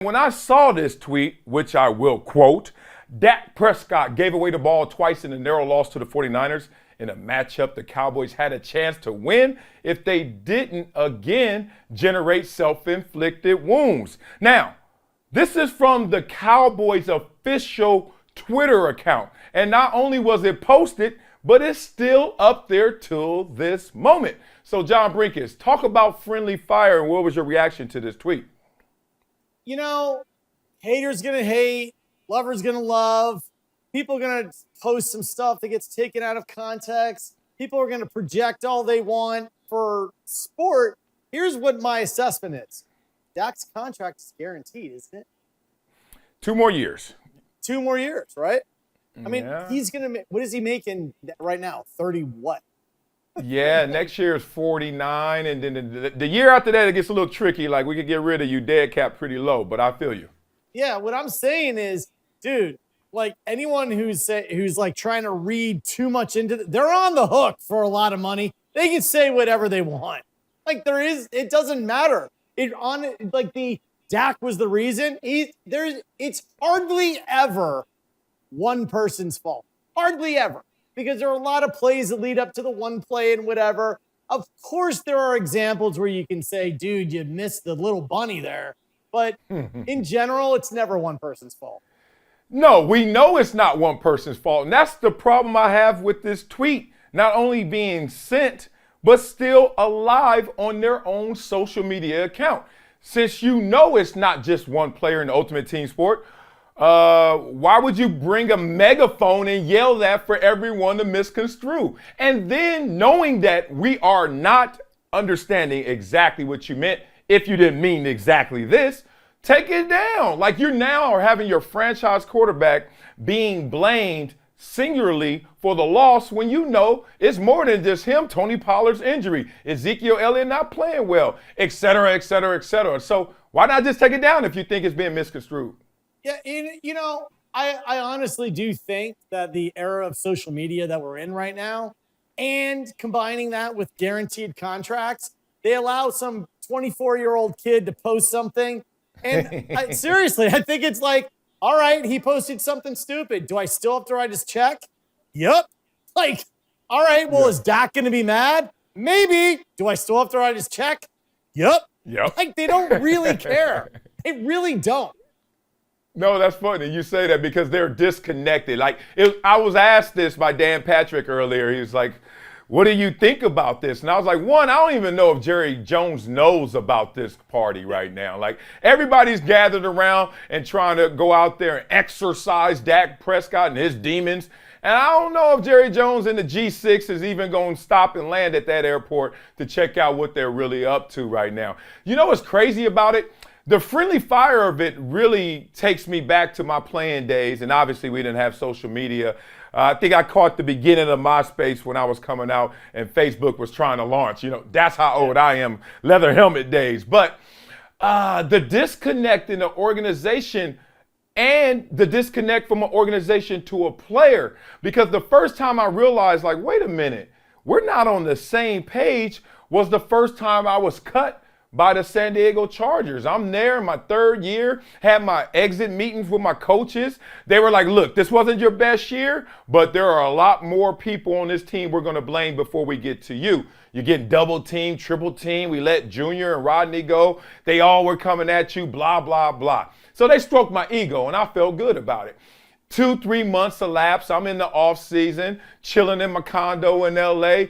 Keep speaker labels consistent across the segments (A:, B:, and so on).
A: When I saw this tweet, which I will quote, Dak Prescott gave away the ball twice in a narrow loss to the 49ers in a matchup the Cowboys had a chance to win if they didn't again generate self-inflicted wounds. Now, this is from the Cowboys official Twitter account. And not only was it posted, but it's still up there till this moment. So John Brinkins, talk about friendly fire, and what was your reaction to this tweet?
B: You know, haters gonna hate, lovers gonna love, people are gonna post some stuff that gets taken out of context, people are gonna project all they want for sport. Here's what my assessment is. Dak's contract is guaranteed, isn't it?
A: 2 more years.
B: 2 more years, right? I mean,
A: Yeah.
B: he's gonna make, what is he making right now? 30 what?
A: Yeah, next year is 49, and then the year after that it gets a little tricky. Like, we could get rid of you dead cap pretty low, but I feel you.
B: Yeah, what I'm saying is, dude, like anyone who's like trying to read too much into they're on the hook for a lot of money. They can say whatever they want. Like it doesn't matter. The Dak was the reason. It's hardly ever one person's fault. Hardly ever. Because there are a lot of plays that lead up to the one play and whatever. Of course, there are examples where you can say, dude, you missed the little bunny there. But in general, it's never one person's fault.
A: No, we know it's not one person's fault. And that's the problem I have with this tweet. Not only being sent, but still alive on their own social media account. Since you know it's not just one player in the ultimate team sport, why would you bring a megaphone and yell that for everyone to misconstrue? And then knowing that we are not understanding exactly what you meant, if you didn't mean exactly this, take it down. Like, you now are having your franchise quarterback being blamed singularly for the loss when you know it's more than just him, Tony Pollard's injury, Ezekiel Elliott not playing well, et cetera, et cetera, et cetera. So why not just take it down if you think it's being misconstrued?
B: Yeah, I honestly do think that the era of social media that we're in right now, and combining that with guaranteed contracts, they allow some 24-year-old kid to post something. And seriously, I think it's like, all right, he posted something stupid. Do I still have to write his check? Yep. Like, all right, well, is Dak going to be mad? Maybe. Do I still have to write his check? Yep. Like, they don't really care. They really don't.
A: No, that's funny. You say that because they're disconnected. I was asked this by Dan Patrick earlier. He was like, what do you think about this? And I was like, one, I don't even know if Jerry Jones knows about this party right now. Like, everybody's gathered around and trying to go out there and exorcise Dak Prescott and his demons. And I don't know if Jerry Jones and the G6 is even going to stop and land at that airport to check out what they're really up to right now. You know what's crazy about it? The friendly fire of it really takes me back to my playing days, and obviously we didn't have social media. I think I caught the beginning of MySpace when I was coming out and Facebook was trying to launch. You know, that's how old I am, leather helmet days. But the disconnect in the organization and the disconnect from an organization to a player, because the first time I realized, like, wait a minute, we're not on the same page, was the first time I was cut by the San Diego Chargers. I'm there in my 3rd year, had my exit meetings with my coaches. They were like, look, this wasn't your best year, but there are a lot more people on this team we're going to blame before we get to you. You're getting double team, triple team. We let Junior and Rodney go. They all were coming at you, blah, blah, blah. So they stroked my ego, and I felt good about it. 2-3 months elapsed. I'm in the off season, chilling in my condo in LA,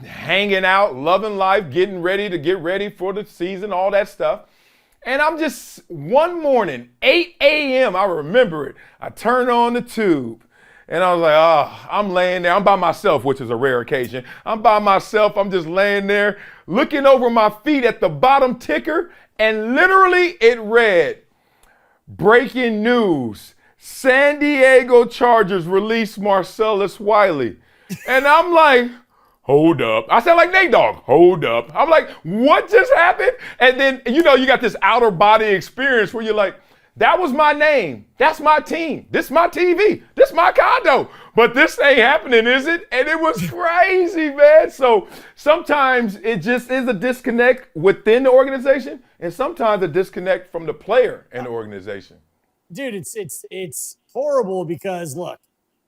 A: hanging out, loving life, getting ready for the season, all that stuff. And I'm just, one morning, 8 a.m., I remember it, I turned on the tube, and I was like, oh, I'm laying there. I'm by myself, which is a rare occasion. I'm by myself. I'm just laying there, looking over my feet at the bottom ticker, and literally it read, breaking news, San Diego Chargers release Marcellus Wiley. And I'm like, hold up. I sound like Nate Dogg. Hold up. I'm like, what just happened? And then, you know, you got this outer body experience where you're like, That was my name. That's my team. This my TV. This my condo. But this ain't happening, is it? And it was crazy, man. So sometimes it just is a disconnect within the organization, and sometimes a disconnect from the player and the organization.
B: Dude, it's horrible because look,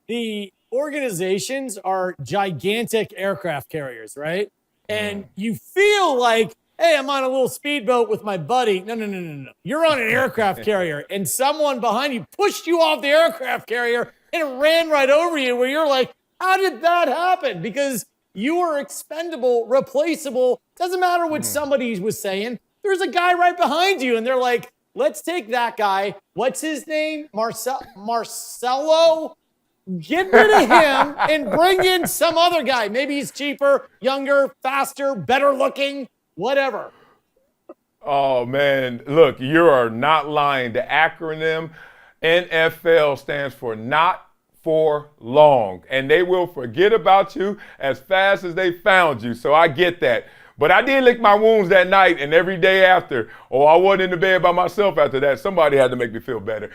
B: the organizations are gigantic aircraft carriers, right? And you feel like, hey, I'm on a little speedboat with my buddy. No. You're on an aircraft carrier, and someone behind you pushed you off the aircraft carrier and it ran right over you, where you're like, how did that happen? Because you are expendable, replaceable. Doesn't matter what somebody was saying. There's a guy right behind you, and they're like, let's take that guy. What's his name? Marcello? Get rid of him and bring in some other guy. Maybe he's cheaper, younger, faster, better looking, whatever.
A: Oh, man. Look, you are not lying. The acronym NFL stands for not for long. And they will forget about you as fast as they found you. So I get that. But I did lick my wounds that night and every day after. Oh, I wasn't in the bed by myself after that. Somebody had to make me feel better.